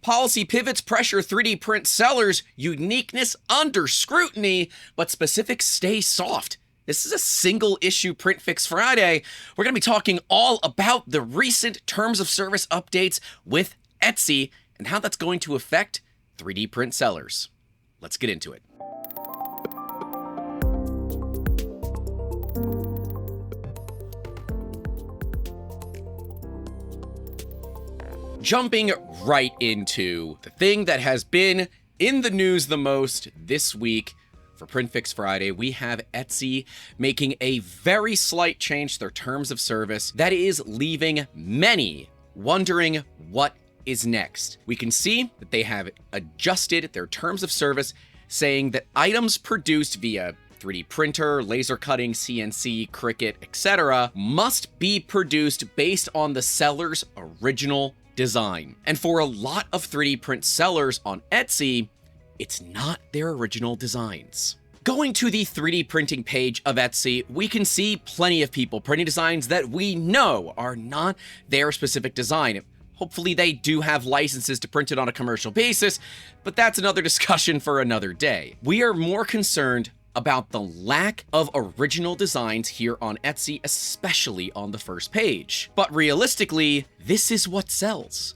Policy pivots pressure 3D print sellers, uniqueness under scrutiny, but specifics stay soft. This is a single issue Print Fix Friday. We're going to be talking all about the recent terms of service updates with Etsy and how that's going to affect 3D print sellers. Let's get into it. Jumping right into the thing that has been in the news the most this week for Print Fix Friday, we have Etsy making a very slight change to their terms of service that is leaving many wondering what is next. We can see that they have adjusted their terms of service, saying that items produced via 3D printer, laser cutting, CNC, Cricut, etc. must be produced based on the seller's original design. And for a lot of 3D print sellers on Etsy, it's not their original designs. Going to the 3D printing page of Etsy, we can see plenty of people printing designs that we know are not their specific design. Hopefully they do have licenses to print it on a commercial basis, but that's another discussion for another day. We are more concerned about the lack of original designs here on Etsy, especially on the first page. But realistically, this is what sells.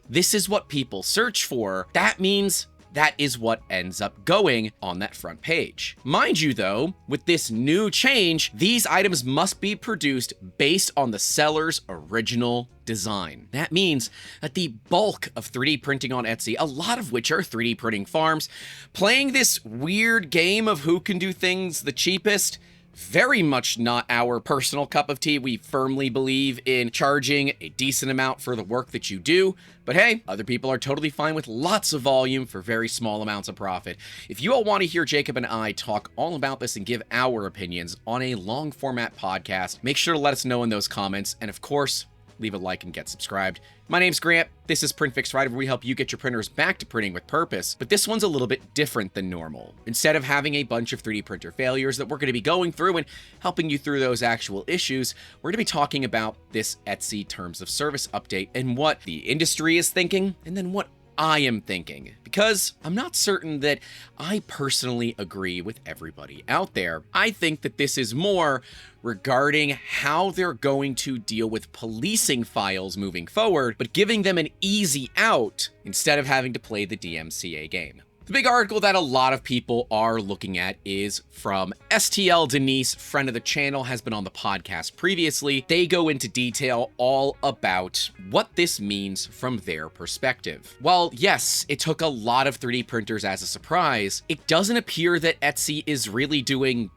This is what people search for. That means that is what ends up going on that front page. Mind you though, with this new change, these items must be produced based on the seller's original design. That means that the bulk of 3D printing on Etsy, a lot of which are 3D printing farms, playing this weird game of who can do things the cheapest, very much not our personal cup of tea. We firmly believe in charging a decent amount for the work that you do. But hey, other people are totally fine with lots of volume for very small amounts of profit. If you all want to hear Jacob and I talk all about this and give our opinions on a long format podcast, make sure to let us know in those comments. And of course, leave a like and get subscribed. My name's Grant. This is Print Fix Friday, where we help you get your printers back to printing with purpose. But this one's a little bit different than normal. Instead of having a bunch of 3D printer failures that we're going to be going through and helping you through those actual issues, we're going to be talking about this Etsy terms of service update and what the industry is thinking, and then what I am thinking, because I'm not certain that I personally agree with everybody out there. I think that this is more regarding how they're going to deal with policing files moving forward, but giving them an easy out instead of having to play the DMCA game. The big article that a lot of people are looking at is from STL Denise, friend of the channel, has been on the podcast previously. They go into detail all about what this means from their perspective. While yes, it took a lot of 3D printers as a surprise, it doesn't appear that Etsy is really doing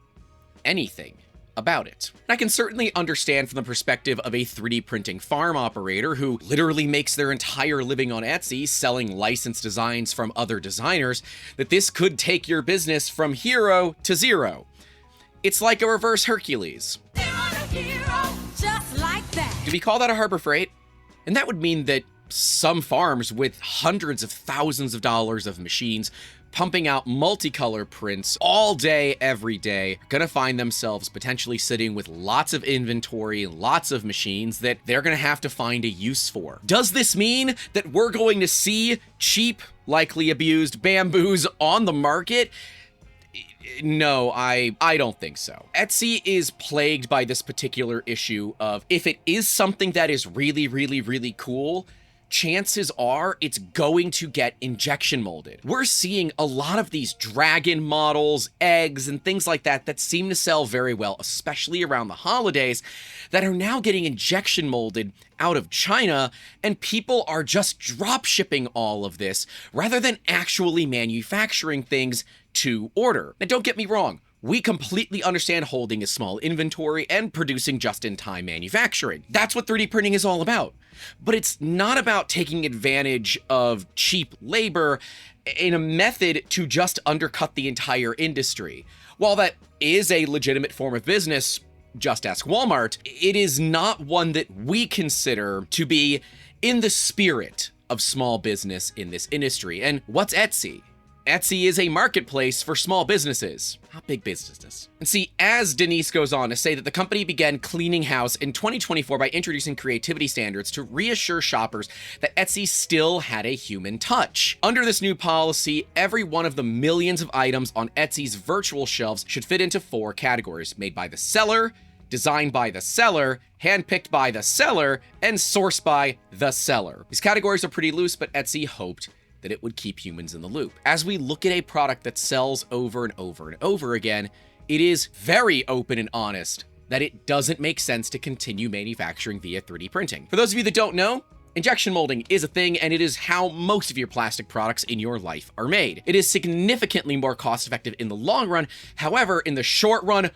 anything about it. And I can certainly understand from the perspective of a 3D printing farm operator who literally makes their entire living on Etsy selling licensed designs from other designers, that this could take your business from hero to zero. It's like a reverse Hercules. Hero, just like that. Do we call that a Harbor Freight? And that would mean that some farms with hundreds of thousands of dollars of machines pumping out multicolor prints all day, every day, are gonna find themselves potentially sitting with lots of inventory and lots of machines that they're gonna have to find a use for. Does this mean that we're going to see cheap, likely abused bamboos on the market? No, I don't think so. Etsy is plagued by this particular issue of, if it is something that is really, really, really cool, chances are it's going to get injection molded. We're seeing a lot of these dragon models, eggs, and things like that that seem to sell very well, especially around the holidays, that are now getting injection molded out of China, and people are just drop shipping all of this rather than actually manufacturing things to order. Now, don't get me wrong. We completely understand holding a small inventory and producing just-in-time manufacturing. That's what 3D printing is all about. But it's not about taking advantage of cheap labor in a method to just undercut the entire industry. While that is a legitimate form of business, just ask Walmart, it is not one that we consider to be in the spirit of small business in this industry. And what's Etsy? Etsy is a marketplace for small businesses, not big businesses. And see, as Denise goes on to say that the company began cleaning house in 2024 by introducing creativity standards to reassure shoppers that Etsy still had a human touch. Under this new policy, every one of the millions of items on Etsy's virtual shelves should fit into 4 categories: made by the seller, designed by the seller, handpicked by the seller, and sourced by the seller. These categories are pretty loose, but Etsy hoped that it would keep humans in the loop. As we look at a product that sells over and over and over again, it is very open and honest that it doesn't make sense to continue manufacturing via 3D printing. For those of you that don't know, injection molding is a thing, and it is how most of your plastic products in your life are made. It is significantly more cost-effective in the long run. However, in the short run,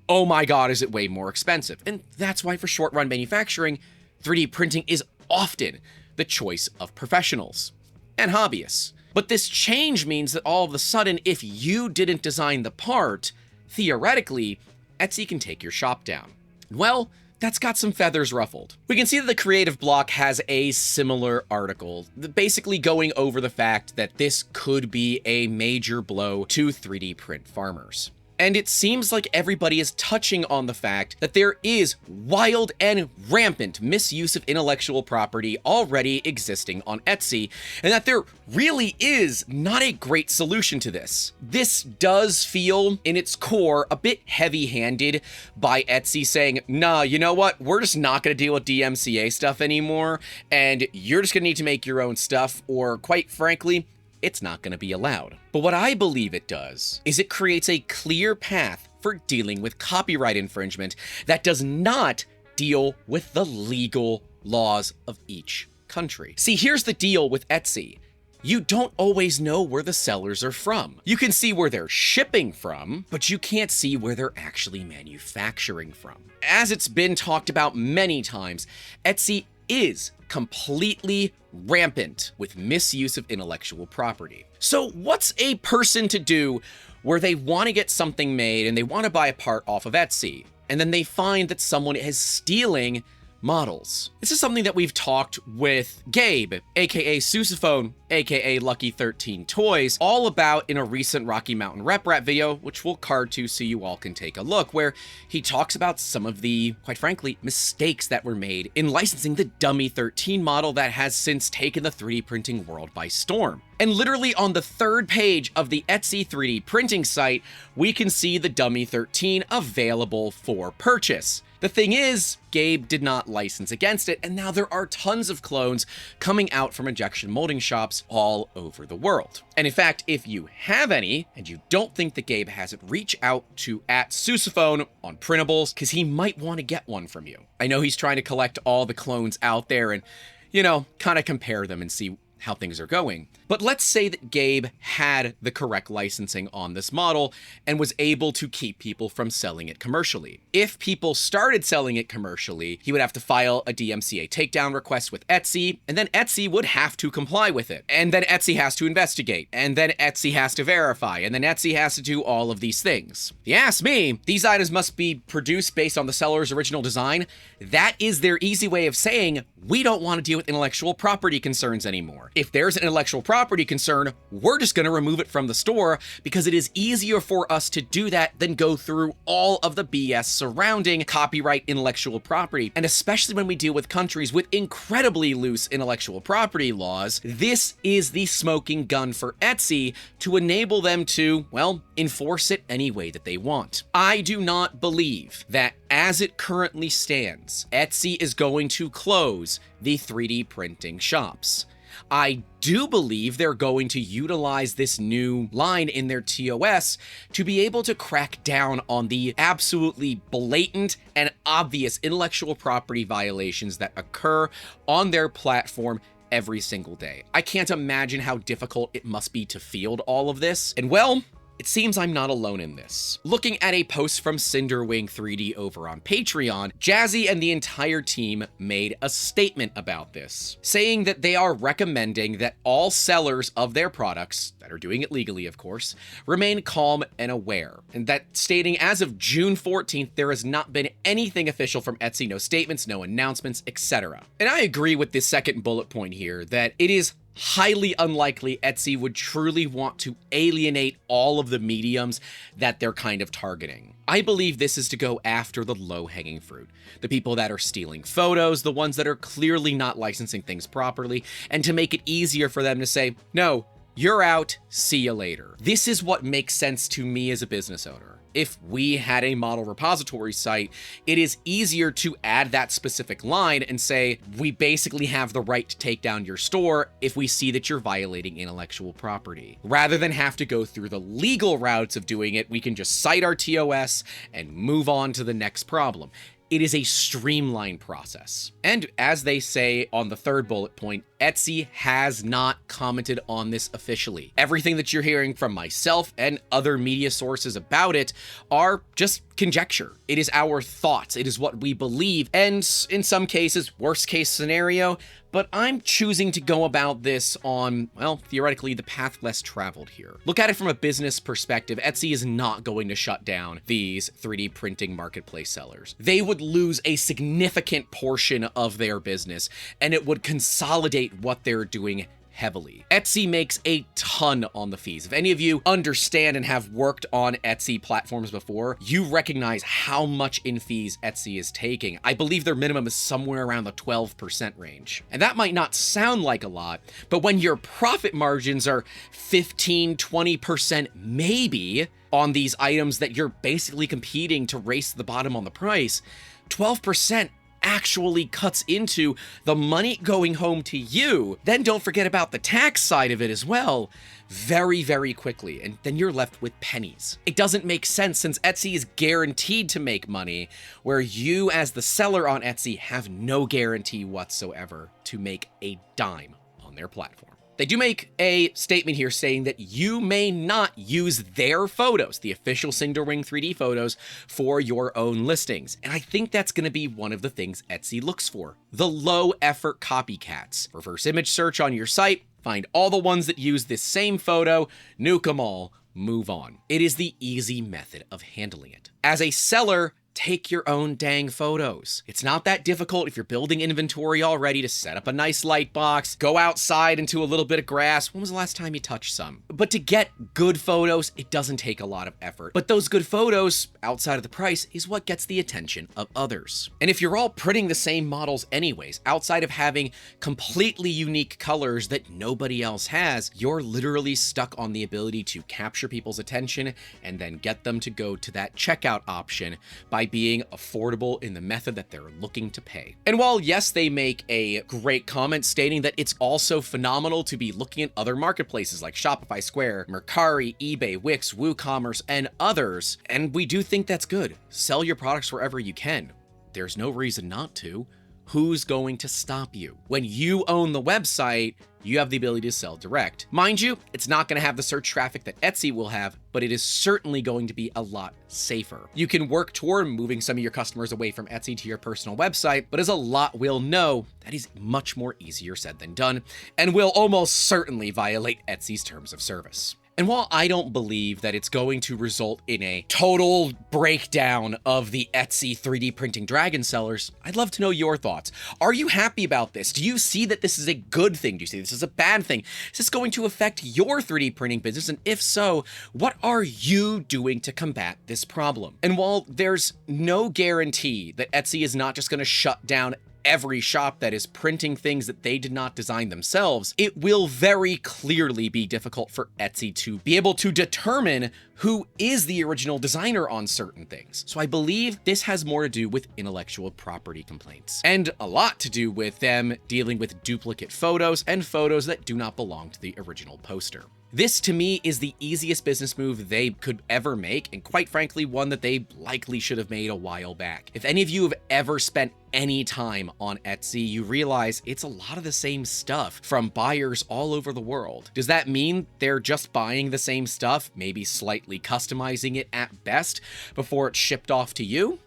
oh my God, is it way more expensive. And that's why for short-run manufacturing, 3D printing is often the choice of professionals and hobbyists. But this change means that all of a sudden, if you didn't design the part, theoretically, Etsy can take your shop down. Well, that's got some feathers ruffled. We can see that the creative block has a similar article, basically going over the fact that this could be a major blow to 3D print farmers. And it seems like everybody is touching on the fact that there is wild and rampant misuse of intellectual property already existing on Etsy, and that there really is not a great solution to this. This does feel, in its core, a bit heavy-handed by Etsy saying, nah, you know what? We're just not going to deal with DMCA stuff anymore, and you're just going to need to make your own stuff, or quite frankly, it's not going to be allowed. But what I believe it does is it creates a clear path for dealing with copyright infringement that does not deal with the legal laws of each country. See, here's the deal with Etsy. You don't always know where the sellers are from. You can see where they're shipping from, but you can't see where they're actually manufacturing from. As it's been talked about many times, Etsy is completely rampant with misuse of intellectual property. So what's a person to do where they want to get something made and they want to buy a part off of Etsy, and then they find that someone is stealing models? This is something that we've talked with Gabe, aka Sousaphone, aka Lucky 13 Toys, all about in a recent Rocky Mountain Rep Rat video, which we'll card to so you all can take a look, where he talks about some of the, quite frankly, mistakes that were made in licensing the Dummy 13 model that has since taken the 3D printing world by storm. And literally on the 3rd page of the Etsy 3D printing site, we can see the Dummy 13 available for purchase. The thing is, Gabe did not license against it, and now there are tons of clones coming out from injection molding shops all over the world. And in fact, if you have any, and you don't think that Gabe has it, reach out to @Sousaphone on printables, because he might want to get one from you. I know he's trying to collect all the clones out there and, you know, kind of compare them and see how things are going. But let's say that Gabe had the correct licensing on this model and was able to keep people from selling it commercially. If people started selling it commercially, he would have to file a DMCA takedown request with Etsy, and then Etsy would have to comply with it. And then Etsy has to investigate, and then Etsy has to verify, and then Etsy has to do all of these things. If you ask me, these items must be produced based on the seller's original design. That is their easy way of saying, we don't want to deal with intellectual property concerns anymore. If there's an intellectual property concern, we're just going to remove it from the store, because it is easier for us to do that than go through all of the BS surrounding copyright intellectual property. And especially when we deal with countries with incredibly loose intellectual property laws, this is the smoking gun for Etsy to enable them to, well, enforce it any way that they want. I do not believe that as it currently stands, Etsy is going to close the 3D printing shops. I do believe they're going to utilize this new line in their TOS to be able to crack down on the absolutely blatant and obvious intellectual property violations that occur on their platform every single day. I can't imagine how difficult it must be to field all of this. And well, it seems I'm not alone in this. Looking at a post from Cinderwing 3D over on Patreon, Jazzy and the entire team made a statement about this, saying that they are recommending that all sellers of their products, that are doing it legally of course, remain calm and aware, and that stating as of June 14th, there has not been anything official from Etsy, no statements, no announcements, etc. And I agree with this second bullet point here, that it is highly unlikely Etsy would truly want to alienate all of the mediums that they're kind of targeting. I believe this is to go after the low-hanging fruit, the people that are stealing photos, the ones that are clearly not licensing things properly, and to make it easier for them to say, no, you're out, see you later. This is what makes sense to me as a business owner. If we had a model repository site, it is easier to add that specific line and say, we basically have the right to take down your store if we see that you're violating intellectual property. Rather than have to go through the legal routes of doing it, we can just cite our TOS and move on to the next problem. It is a streamlined process. And as they say on the third bullet point, Etsy has not commented on this officially. Everything that you're hearing from myself and other media sources about it are just conjecture. It is our thoughts. It is what we believe. And in some cases, worst case scenario, but I'm choosing to go about this on, well, theoretically, the path less traveled here. Look at it from a business perspective. Etsy is not going to shut down these 3D printing marketplace sellers. They would lose a significant portion of their business, and it would consolidate what they're doing heavily. Etsy makes a ton on the fees. If any of you understand and have worked on Etsy platforms before, you recognize how much in fees Etsy is taking. I believe their minimum is somewhere around the 12% range. And that might not sound like a lot, but when your profit margins are 15, 20% maybe on these items that you're basically competing to race to the bottom on the price, 12% actually cuts into the money going home to you. Then don't forget about the tax side of it as well, very, very quickly, and then you're left with pennies. It doesn't make sense since Etsy is guaranteed to make money, where you as the seller on Etsy have no guarantee whatsoever to make a dime on their platform. They do make a statement here saying that you may not use their photos, the official Cinderwing 3D photos, for your own listings. And I think that's going to be one of the things Etsy looks for. The low effort copycats. Reverse image search on your site, find all the ones that use this same photo, nuke them all, move on. It is the easy method of handling it. As a seller, take your own dang photos. It's not that difficult if you're building inventory already to set up a nice light box, go outside into a little bit of grass. When was the last time you touched some? But to get good photos, it doesn't take a lot of effort. But those good photos, outside of the price, is what gets the attention of others. And if you're all printing the same models anyways, outside of having completely unique colors that nobody else has, you're literally stuck on the ability to capture people's attention and then get them to go to that checkout option by being affordable in the method that they're looking to pay. And while yes, they make a great comment stating that it's also phenomenal to be looking at other marketplaces like Shopify, Square, Mercari, eBay, Wix, WooCommerce, and others, and we do think that's good. Sell your products wherever you can. There's no reason not to. Who's going to stop you? When you own the website, you have the ability to sell direct. Mind you, it's not going to have the search traffic that Etsy will have, but it is certainly going to be a lot safer. You can work toward moving some of your customers away from Etsy to your personal website, but as a lot will know, that is much more easier said than done, and will almost certainly violate Etsy's terms of service. And while I don't believe that it's going to result in a total breakdown of the Etsy 3D printing dragon sellers, I'd love to know your thoughts. Are you happy about this? Do you see that this is a good thing? Do you see this as a bad thing? Is this going to affect your 3D printing business? And if so, what are you doing to combat this problem? And while there's no guarantee that Etsy is not just going to shut down every shop that is printing things that they did not design themselves, it will very clearly be difficult for Etsy to be able to determine who is the original designer on certain things. So I believe this has more to do with intellectual property complaints, and a lot to do with them dealing with duplicate photos and photos that do not belong to the original poster. This, to me, is the easiest business move they could ever make, and quite frankly, one that they likely should have made a while back. If any of you have ever spent any time on Etsy, you realize it's a lot of the same stuff from buyers all over the world. Does that mean they're just buying the same stuff, maybe slightly customizing it at best before it's shipped off to you?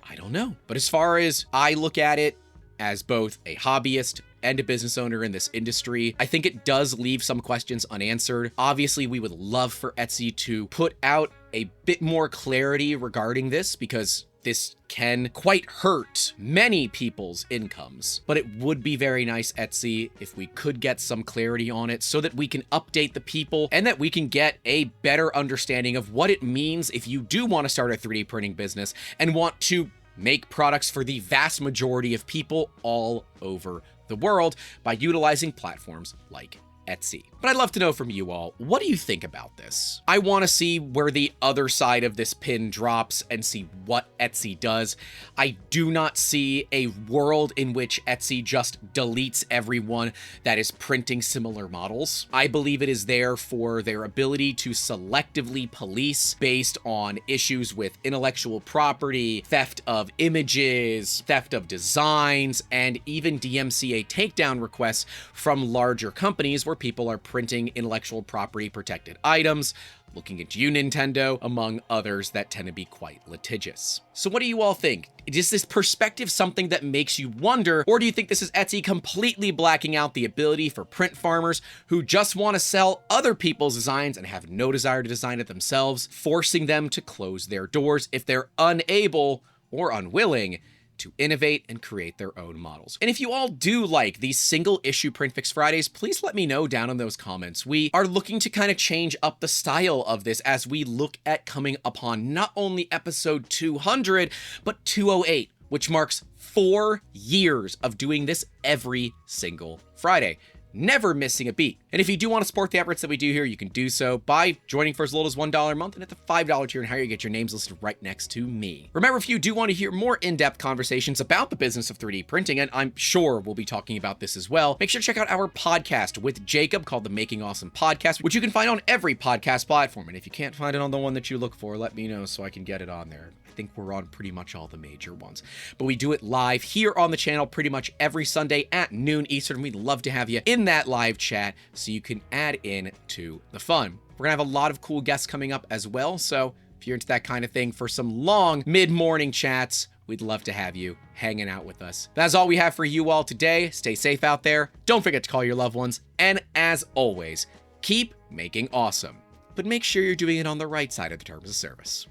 I don't know. But as far as I look at it, as both a hobbyist and a business owner in this industry, I think it does leave some questions unanswered. Obviously, we would love for Etsy to put out a bit more clarity regarding this, because this can quite hurt many people's incomes. But it would be very nice, Etsy, if we could get some clarity on it so that we can update the people and that we can get a better understanding of what it means if you do want to start a 3D printing business and want to make products for the vast majority of people all over the world by utilizing platforms like Etsy. But I'd love to know from you all, what do you think about this? I want to see where the other side of this pin drops and see what Etsy does. I do not see a world in which Etsy just deletes everyone that is printing similar models. I believe it is there for their ability to selectively police based on issues with intellectual property, theft of images, theft of designs, and even DMCA takedown requests from larger companies where people are printing intellectual property protected items, looking into you, Nintendo, among others that tend to be quite litigious. So what do you all think? Is this perspective something that makes you wonder, or do you think this is Etsy completely blacking out the ability for print farmers who just want to sell other people's designs and have no desire to design it themselves, forcing them to close their doors if they're unable or unwilling to innovate and create their own models? And if you all do like these single issue PrintFix Fridays, please let me know down in those comments. We are looking to kind of change up the style of this as we look at coming upon not only episode 200, but 208, which marks 4 years of doing this every single Friday. Never missing a beat. And if you do want to support the efforts that we do here, you can do so by joining for as little as $1 a month, and at the $5 tier and higher, you get your names listed right next to me. Remember, if you do want to hear more in-depth conversations about the business of 3D printing, and I'm sure we'll be talking about this as well, make sure to check out our podcast with Jacob called the Making Awesome Podcast, which you can find on every podcast platform. And if you can't find it on the one that you look for, let me know so I can get it on there. I think we're on pretty much all the major ones. But we do it live here on the channel pretty much every Sunday at noon Eastern. We'd love to have you in that live chat so you can add in to the fun. We're gonna have a lot of cool guests coming up as well, so if you're into that kind of thing for some long mid-morning chats, we'd love to have you hanging out with us. That's all we have for you all today. Stay safe out there. Don't forget to call your loved ones. And as always, keep making awesome. But make sure you're doing it on the right side of the terms of service.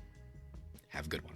Have a good one.